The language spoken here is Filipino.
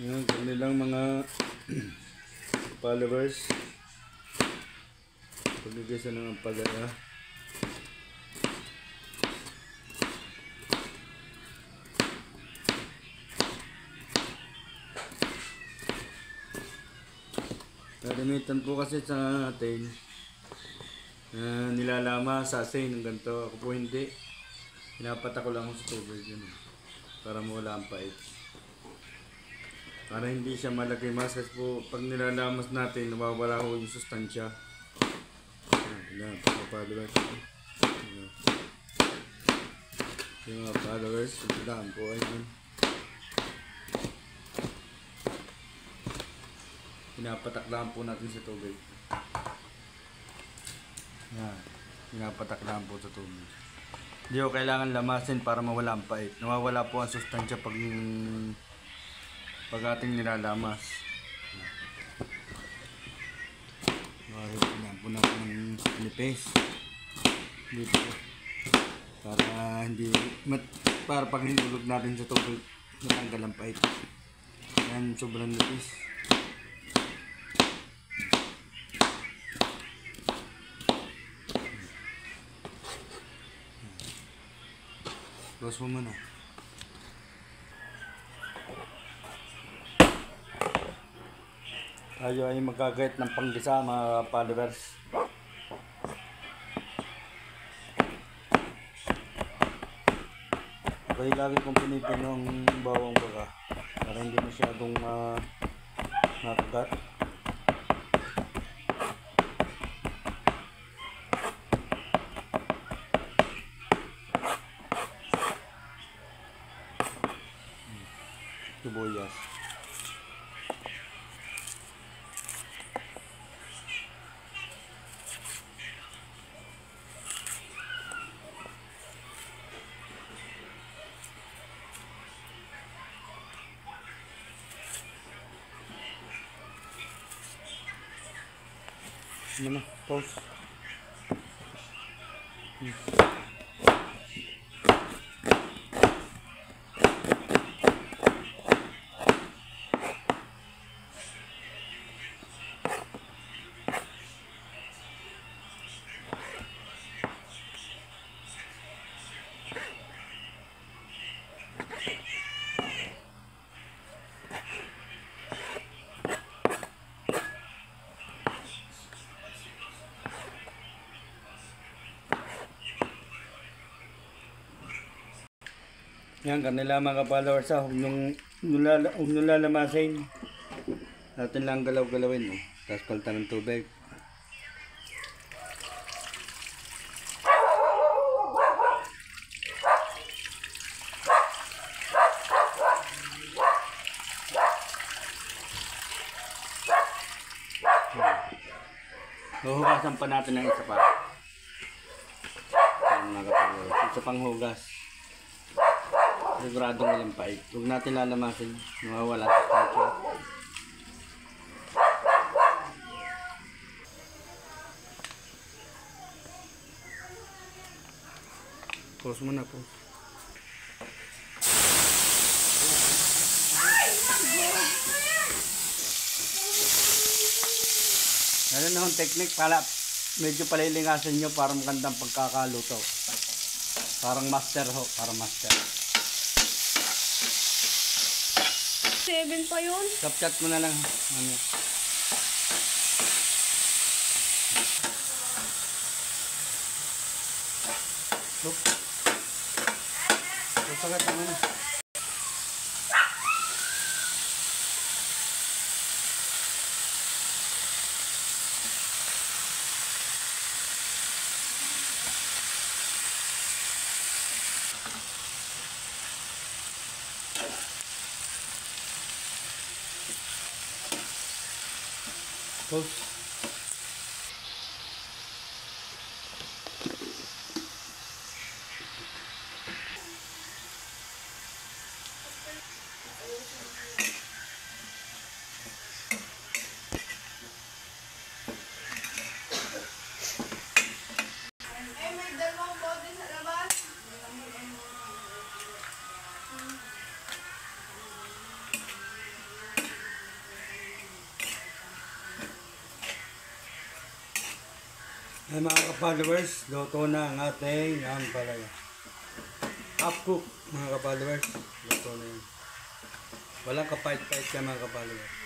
Yan, kanilang mga followers. Pagbigay sa ng palaya. Karamitan po kasi sa atin nilalama sa asin ng ganito. Ako po hindi. Pinapatak ko lang sa tubig yun, para mawala ang pait. Para hindi siya malagay mas kasi po pag nilalamas natin nawawala ho yung sustansya. Yan, mga followers. Yung mga followers, daan po ayun. Pinapatak lang po natin sa tubig. Yan, pinapatak lang po sa tubig. Hindi ko kailangan lamasin para mawala ang pait. Nawawala po ang sustansya pag ating nilalamas. Pinapatak po natin ng nipis dito para pag hinulog natin sa tubig natanggal ang pait. Yan, sobrang nipis. Close mo muna. Tayo ay magkagayat ng panggisa, mga followers. Kaya lagi kong pinipino ang bawang baga para hindi masyadong makagat. Sibuyas. Ano na? Pause. Yan, kanila mga followers huwag nung lalamasin. Natin lang galaw-galawin, no? Tapos palitan ng tubig. Huhugasan pa natin ng isa pa. Mga followers, isa pang hugas. Siguradong walang pait. Huwag natin lalamasin. Nawawala sa tansya. Pause mo na po. Ano na yung technique para medyo palilingasin nyo para magandang pagkakaluto. Parang master ho. Parang master. 7 pa yun. Kapchat mo na lang. Ano? Look. Sagat mo na. Close. Ay mga ka-followers, luto na ang ating ampalaya. Half cook mga ka-followers, luto na yun. Walang kapait-pait ka mga ka-followers.